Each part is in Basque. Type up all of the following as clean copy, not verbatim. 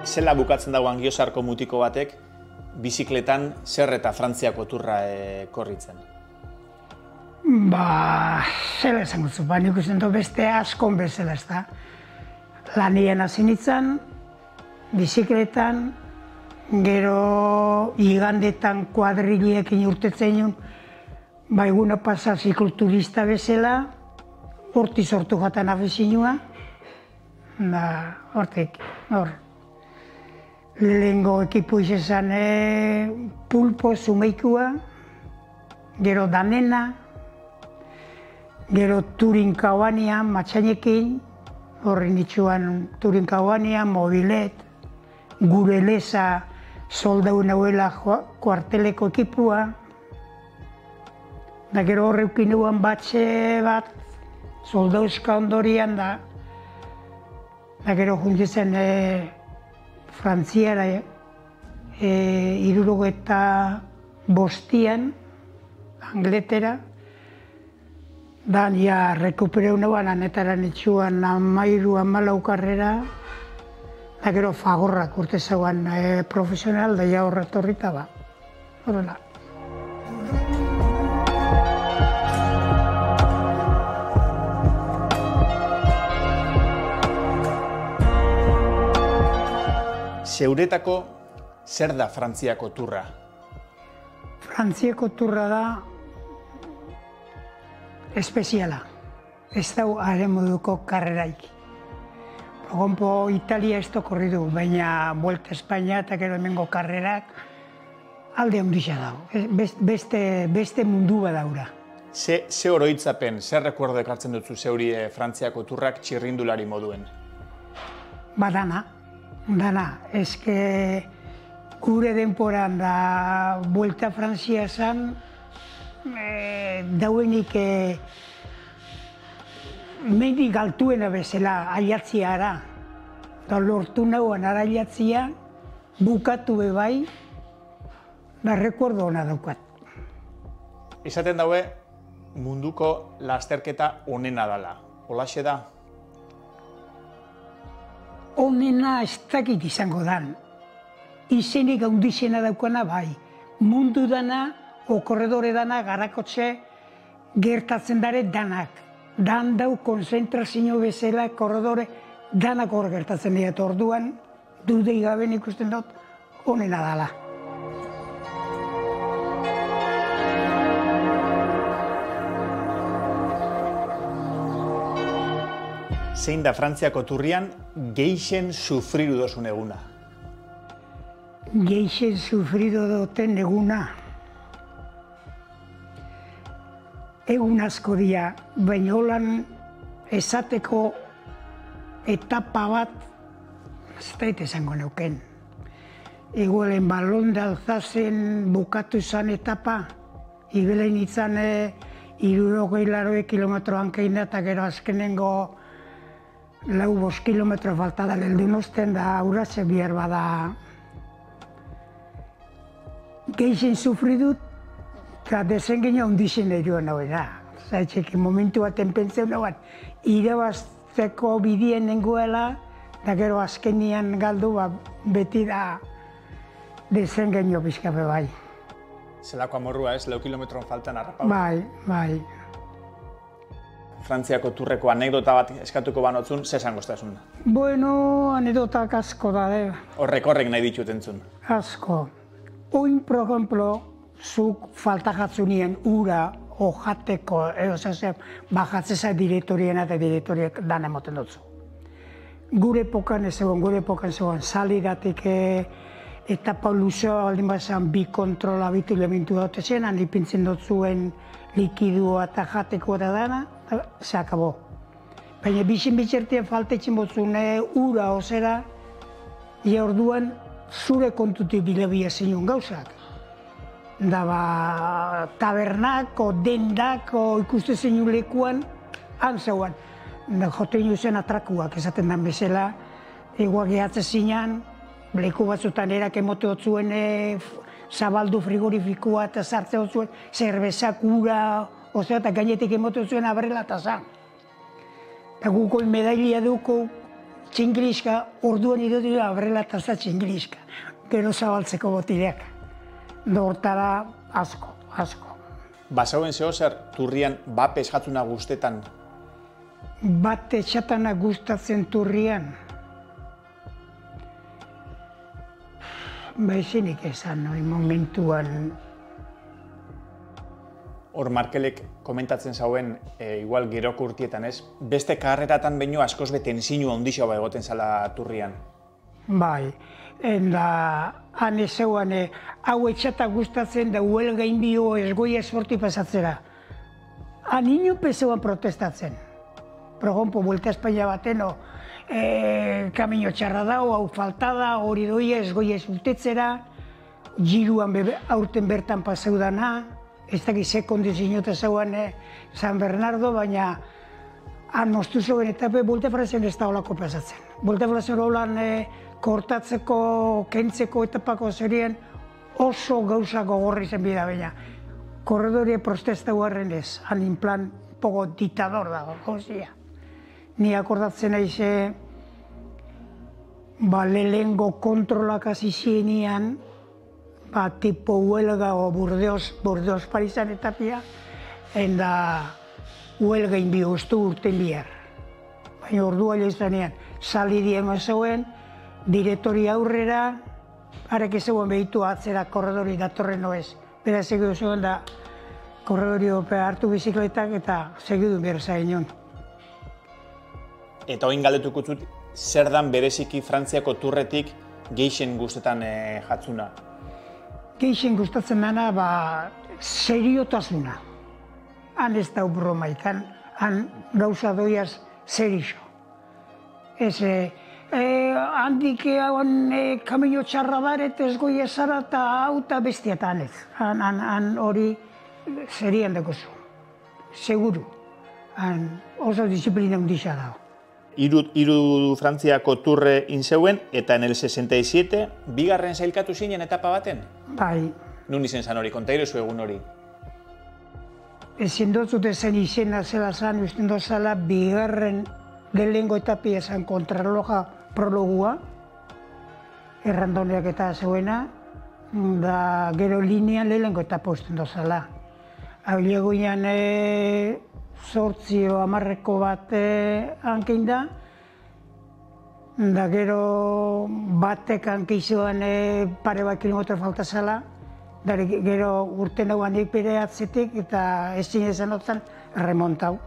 Zela bukatzen dago Angiozarko mutiko batek, bizikletan zer eta Frantziako turra korritzen? Zela esan gutzu, nik usten dut beste askon bezala, ez da. Lanien hasi nintzen, bizikletan, gero igandetan kuadriliekin urtetzen nuen, eguna pasa zikloturista bezala, horti sortu jatan abezinua, hortik, hor. Lehengo ekipu izan Pulpo, Zumeikua, gero Danena, gero Turin-Kauanian, Matxainekin, horri nitsuan Turin-Kauanian, Mobilet, gure leza soldau nauela kuarteleko ekipua, da gero horrekin nuan batxe bat, soldauzka ondorian da gero juntzen Frantziara 65 Angletera, da ja rekupereu neuan anetara nitsuan 13-14 karrera, da gero Fagorrak urte zauan profesional, da ja horretorrita ba. Horrela. Zeuretako zer da Frantziako turra? Frantziako turra da espeziala. Ez dau haren moduko karreraik. Por ejemplo, Italia ez korri du, baina Vuelta Espainia eta gero hemengo karrerak alde handia dago. Beste mundu badaura. Ze oroitzapen, zer rekuerdo ekartzen dutzu zeuri Frantziako turrak txirrindulari moduen? Dana, eske gure denporan da Vuelta Frantzia esan, dauenik mendik altuena bezala aiatzia ara. Da lortu nauan ara aiatzia, bukatu bebai, da rekuerdo hona daukat. Esaten daue munduko lasterketa onena dala. Holaxe da? Onena ez dakit izango dan. Izenik handizena daukana bai. Mundu dana, korredore dana, garakotxe gertatzen dare danak. Dan dau konzentrazio bezala, korredore danak hor gertatzen dira. Orduan, dudei gabe ikusten dut, onena dala. Zein da Frantziako turrian gehixen sufriru dozun eguna? Gehixen sufridu duten eguna. Egun asko dira, baina holan esateko etapa bat, ez dait esango neuken. Egoelen balon de Alzazen bukatu izan etapa, ibelen izan 60 kilometroan keina eta gero azkenengo 4-5 kilometro falta da heldu nosten da auratze bihar bada. Gehixen sufri dut, eta desengina ondixen erioan hau da. Zaitxekin momentu baten pentseu nagoan, irabazteko bidien nengoela, eta gero azkenian galdu beti da desengaino pixkape bai. Zelako amorrua ez, 4 kilometron faltan harrapau? Bai. Frantziako turreko anekdota bat eskatuko banotzun, ze esango ztazun? Bueno, anekdotak asko da, Horrek nahi ditut entzun. Asko. Oin, por ejemplo, zuk falta jatzunien ura o jateko, bajatzeza direktorien eta direktoriek dan emoten dutzu. Gure epokan zegoen salidatik etapa luzea baldin bazan bi kontrola bitu elementu dut zen, handi pintzen dutzuen likidua eta jateko eta dana, se akabo. Baina bizin bitxertien faltetzen botzun ura ozera, orduan zure kontutik bilabia zinun gauzak. Da tabernak, dendak, ikuste zinun lekuan, han zauan. Jote zen atrakuak esaten den bezala, egoak gehatze zinan, leku batzutan erak emote hotzuen zabaldu frigorifikoa eta sartze hotzuen zerbezak ura, eta gainetik emote hotzuen abrela eta zan. Eta gukoi medailia duko txingiliska, orduan iruditu abrela taza txingiliska. Gero zabaltzeko botileak. Hortara asko. Basauen zeo zer, turrian bape esgatzuna guztetan? Bat etxatana gustatzen turrian. Ezinik esan, momentuan. Hor Markelek komentatzen zauen, igual geroko urtietan ez, beste karreratan baino askoz tensinu handixo egoten zala turrian. Bai, han ezeuan, hau etxata gustatzen da huelga inbio esgoi esporti pasatzera. Han inope zeuan protestatzen. Por ejemplo, Vuelta a España baten, kamino txarra dao, hau falta da, hori doia esgoi esultetzera, giruan aurten bertan paseu dana, ez dakiz ze kondizioeta zeuan San Bernardo, baina han moztu zeuen etape Vuelta a Francia ez da holako pasatzen. Vuelta a Francia holan kortatzeko, kentzeko etapako zerien oso gauzako gorri zen bida baina. Korredorie protesta guarren ez, han in plan poco ditador dago, gauzia. Ni akordatzen aize, lehengo kontrolak hasi zienian, tipo huelga o Burdeos Parisan etapia, enda huelga inbio ustu urten bihar. Baina ordua izanean, salidi eman zeuen, direktori aurrera, harek zeuen behitu atzera korredori datorren noez. Bera segidu zeuen da, korredori hartu bizikletak eta segidu behar zain. Eta oin galdetuko zut, zer dan bereziki Frantziako turretik gehien guztetan jatzuna? Gehien gustatzen dana, seriotasuna. Han ez dau bromaik, han gauza doiaz serixo. Ez, handik kamino txarra daret ez goi ezara eta hau eta bestiatan ez. Han hori serian dagozu, seguru. Oso disiplina hundisa dago. Hiru Frantziako turre inzeuen, eta en el 67, bigarren zailkatu zinen etapa baten? Bai. Nun izen zan hori, konta irezu egun hori? Ezin dut zen izena zela zan, usten dozala, bigarren lehengo etapia zan kontrarloja prologua, errandoneak eta zeuena, da gero linean lehengo etapa usten dozala. Hau ginen 8 o 10 bat hankein da gero batek hankeizuan pare bat kilometro falta zela, gero urten hau handik bere atzetik eta ezin ezan otzan remontau.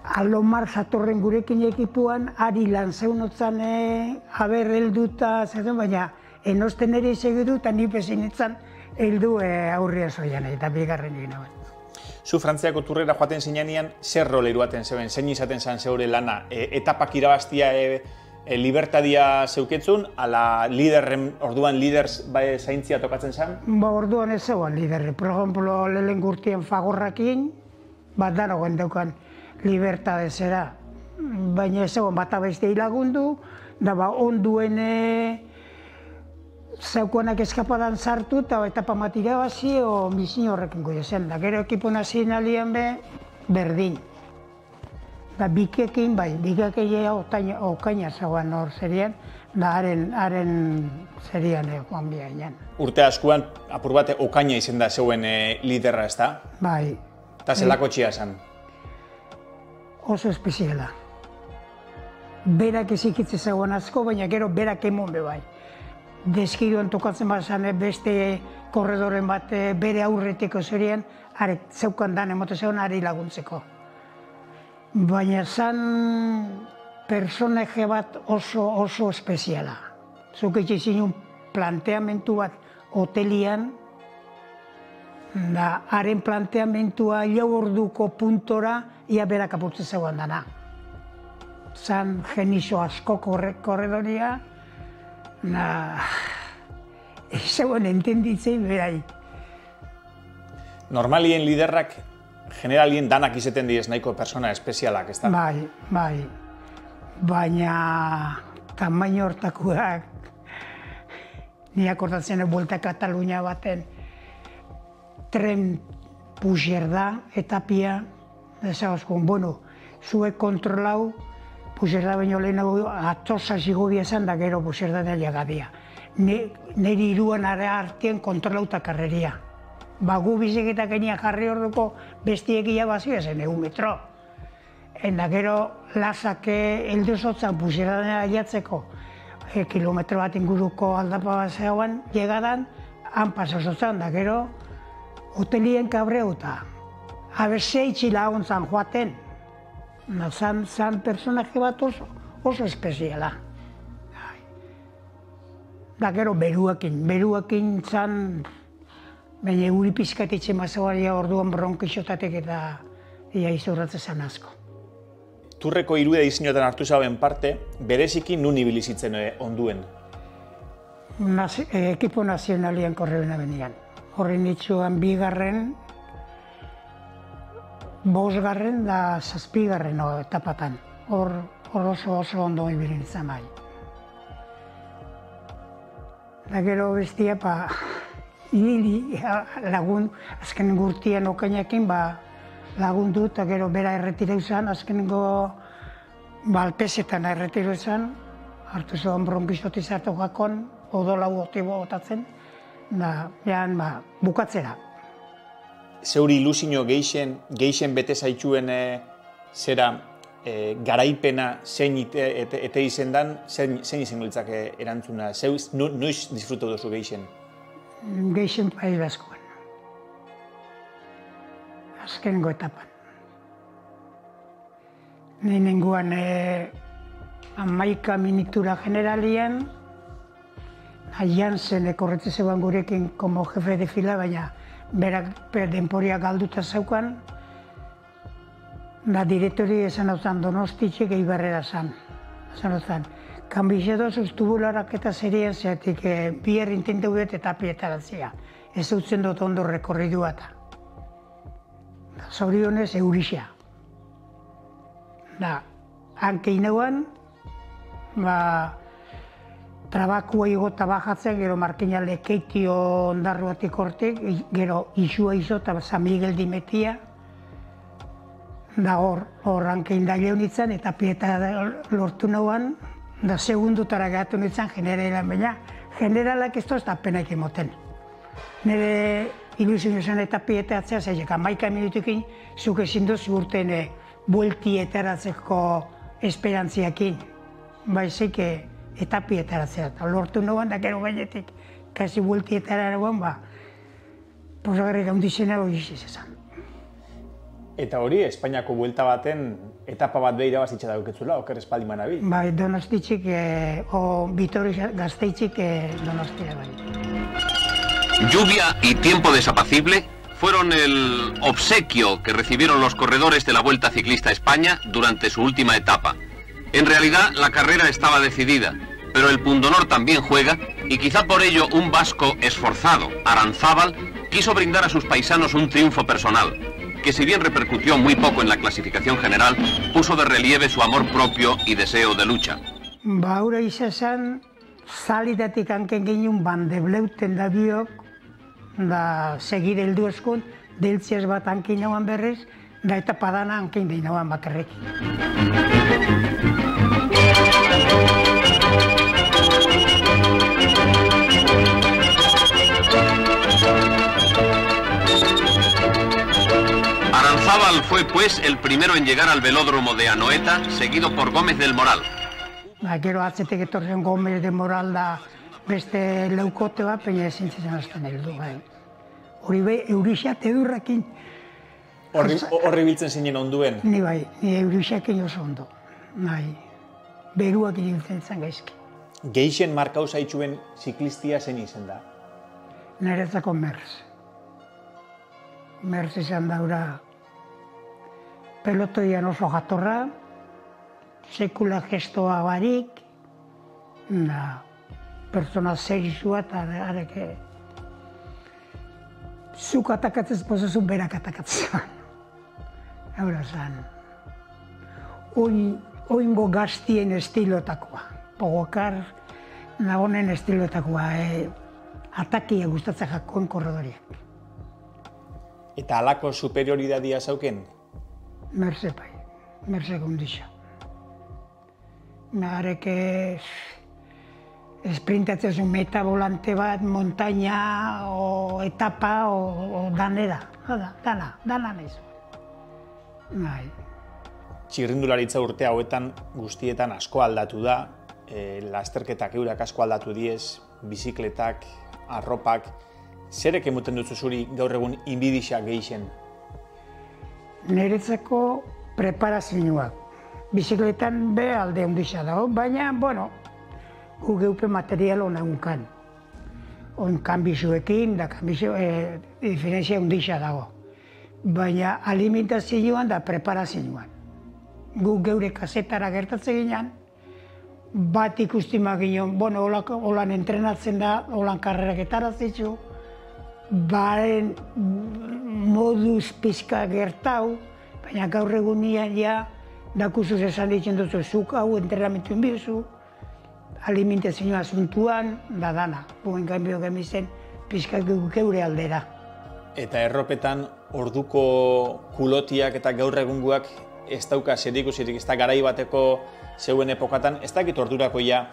Alomar zatorren gurekin ekipuan, ari lan zeun otzan haber helduta zaten, baina enosten ere segidu eta nip ezin etzan heldu aurria zoian eta bigarren egin hau. Zu Frantziako turrera joaten zinean, zer role eruaten zeuen, zein izaten zan zeure lana, etapak irabaztia libertadia zeuketzun, ala orduan lider zaintzia tokatzen zan? Orduan ez zegoen liderre. Por ejemplo, lehen gurtien fagorrakin, bat daroen daukan libertadezera. Baina ez zegoen bat abestei lagundu, da onduen zeukonak eskapadan sartu eta etapa bat irabazi o misin horrekin goio zen. Da gero ekipo nazionalien berdin. Da bikekin bai, bikekeia okaina zegoen hor zerien, da haren zerian joan bihainen. Urte askuan apur bate okaina izen da zeuen liderra, ez da? Bai. Eta zelako txia esan? Oso espeziala. Berak ezikitze zegoen asko, baina gero berak emon be bai. Deskiduan tokatzen bat zan beste korredoren bat bere aurretiko zerien, zeukan dan emote zegoen ari laguntzeko. Baina zan personaje bat oso espeziala. Zuk etxezin planteamentu bat hotelian, da haren planteamentua lau orduko puntora ia berak apurtzen zegoen dana. Zan genizo asko korredoria, zegoen entenditzei berai. Normalien liderrak, generalien danak izeten diez nahiko persona espezialak, ez da? Bai. Baina tamaino hortakoak, ni akordatzen Vuelta a Katalunia baten, tren puxer da, etapia, ezagozkun, zuek kontrolau, Puserda baino lehenago atosa zigobia esan da gero puserda da jagadia. Neri iruan artean kontrolauta karreria. Gu biziketak enia jarri orduko bestiekia bazio zen 1 metro. Eta gero lasake heldu zotzan puserda da jatzeko kilometro bat inguruko aldapa bat zegoen, llegadan, han pasa zotzan da gero hotelien kabreuta. Abese itxilaguntzan joaten. Zan personaje bat oso espeziala. Da gero beruakin zan, baina guri pizkatitzen mazabaria orduan bronkixotatek eta izurratzen zan asko. Turreko irudia diseinuetan hartu zauen parte, bereziki nun ibilizitzen onduen? Ekipo nazionalian korrebena benian. Horren ditzuan 2., 5. da 7. etapatan. Hor oso ondo ibilin izan bai. Da gero bestia, lagun, azken gurtian okainakin, lagundu eta gero bera erretira izan, azkenengo alpesetan erretira izan, hartu zuen bronkixoti zartu jakon, odolau otibo otatzen, da, bukatzera. Zeuri ilusio geixen bete zaitxuen zera garaipena zein ete izen dan, zein izango litzake erantzuna? Noiz disfrutu duzu geixen? Geixen País Baskoan. Azkenengo etapan. Nengoan 11 minutura generalien, Jansen ekorretze zegoen gurekin como jefe de fila, baina berak denporia galduta zeukan, da direktori esan hautan Donostitxek Eibarrera zan. Esan hautan, kanbizedoz ustubularak eta zerien zeatik bier intenteu dut eta pietaratzea. Ez dutzen dut ondo rekorridua eta. Zorionez Eurixa. Da, hanke inauan, trabakua igota bajatzen, gero markina lekeitio ondarru batik hortik, gero isua izo eta San Miguel dimetia. Da hor hanke indaile honitzen eta pieta lortu nauan, da segundutara gehatu nintzen generalan, baina generalak ez da penaik emoten. Nire ilusio zen eta pietatzea zailek, 11 minutukin zuk ezin duzu urten bueltietaratzeko esperantziakin. Baizik eta pietaratzea, eta lortu nagoen da gero gainetik, kasi bueltietara nagoen, posagarri gaundizena logiziz esan. Eta hori, Espainiako buelta baten etapa bat behira bazitza dauketzula, oker espaldi manabil? Bai, Donostitxik, Vitoria Gazteitxik Donostia bai. Lluvia y tiempo desapacible fueron el obsequio que recibieron los corredores de la Vuelta Ciclista a España durante su última etapa. En realidad la carrera estaba decidida, pero el pundonor también juega y quizá por ello un vasco esforzado, Aranzábal, quiso brindar a sus paisanos un triunfo personal, que si bien repercutió muy poco en la clasificación general, puso de relieve su amor propio y deseo de lucha. Baura izan, zalitatik hanken ginen bandebleuten da biok, da segide heldu eskun, deltziaz bat hankin nauan berriz, da eta padana hankin behin nauan bakarrik. Aranzábal fue pues el primero en llegar al velódromo de Anoeta, seguido por Gómez del Moral. Gero atzetek etorzen Gómez del Moral da beste leukote bat, baina ezin zen azten heldu. Hori be, Eurixa tedurrakin. Horri biltzen zinen onduen? Ni bai, ni Eurixakin oso ondo. Beruak ibiltzen zen gaizki. Geixen markau zaitxuen ziklistia zen izen da? Niretzako Merz. Merz izan daura pelotoian oso jatorra, sekula gestoa barik, pertsona zerizua eta areke zuk atakatzez pozazu berak atakatzea. Hora zan, oingo gaztien estilotakoa, pogokar nagonen estilotakoa, atakia gustatzen jakoen korredoriak. Eta halako superioridadia zauken? Merze bai, Merze gondixa. Harek esprintatzen zuen metabolante bat, montaña, o etapa, o danera. Dana nahi zuen. Txirrindularitza urte hauetan guztietan asko aldatu da, lasterketak eurak asko aldatu diez, bizikletak, arropak. Zerek emuten duzu zuri gaur egun inbidixa gehixen? Niretzako preparazioak. Bizikletan be alde handixa dago, baina, bueno, gu geupe material hona unkan. Onkan bizuekin, da diferentzia handixa dago. Baina alimentazioan da preparazioan. Gu geure kasetara gertatzen ginen, bat ikustimak ginen, bueno, holan entrenatzen da, holan karreraketara zitzu, baren moduz pizka gertau, baina gaur egunean ja, dakuzuz esan ditzen duzu, zuk hau entrenamentu inbizu, alimentazioa asuntuan, da dana. Buen gambio gemizen, pizka geure aldera. Eta erropetan, orduko kulotiak eta gaur egunguak ez dauka zerikusirik, ez da garai bateko zeuen epokatan, ez dakit ordurako ja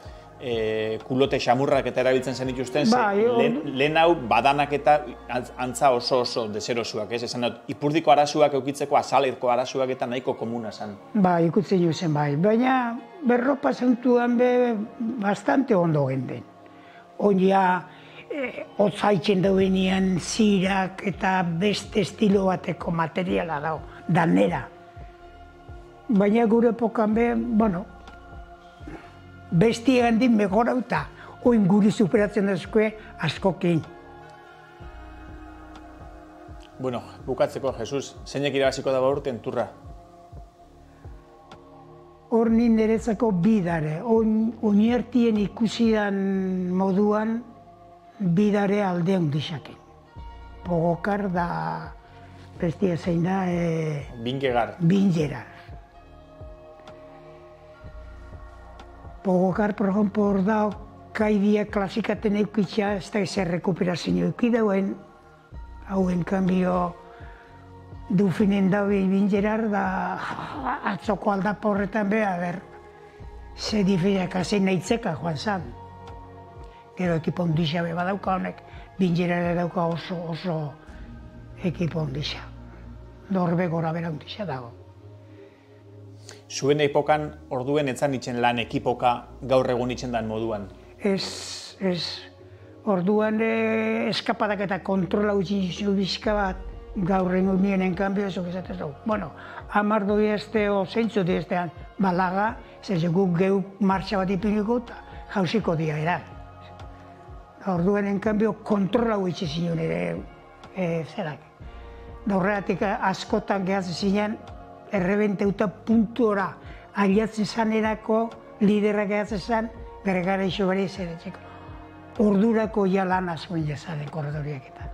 kulote xamurrak eta erabiltzen zen dituzten, lehen hau badanak eta antza oso deserosuak, ez? Esan dut, ipurdiko arazuak eukitzeko azalerko arazuak eta nahiko komuna zen. Ikutzen juzen bai, baina berropa zentuan be bastante ondo genden. Onia, hotzaitzen dauenean zirak eta beste estilo bateko materiala dago, danera. Baina gure epokan be, bueno, bestia gandin megorauta, oin guri superatzen dazkoe askokin. Bueno, bukatzeko, Jesus, zeinek irabaziko dago urten turra? Hor niretzako bidare, oiniertien ikusidan moduan bidare alde handizaken. Pogokar da, bestia zein da... Bingegar. Bingerar. Pogokar, por ejemplo, hor da, kaidia klasikaten eukitza, ez da ezer rekuperazio eukidauen, hauen kanbio dufinen daue Bingerar da atzoko aldapa horretan beha, ze diferiak azein nahitzeka joan zan. Gero ekipo ondixa be badauka honek, Bingerar dauka oso ekipo ondixa. Norbe gora bera ondixa dago. Zuen epokan orduen etzan itzen lan ekipoka gaur egun itzen dan moduan? Ez. Orduan eskapadak eta kontrola utzi bizka bat, gaur egun enkanbio ezok esatez dugu. Bueno, 10 diezte o zeintzu dieztean balaga, zer guk geu martxa bat ipiliko eta jauziko dia era. Orduan enkanbio kontrola utzi zinen zerak. Horregatik askotan gehatzen zinen, errebenteuta puntuora ariatzen zanerako, liderrak gehatzen zan, bere gara iso bere zeretzeko. Ordurako ja lan azuen jazaden korredoriak eta.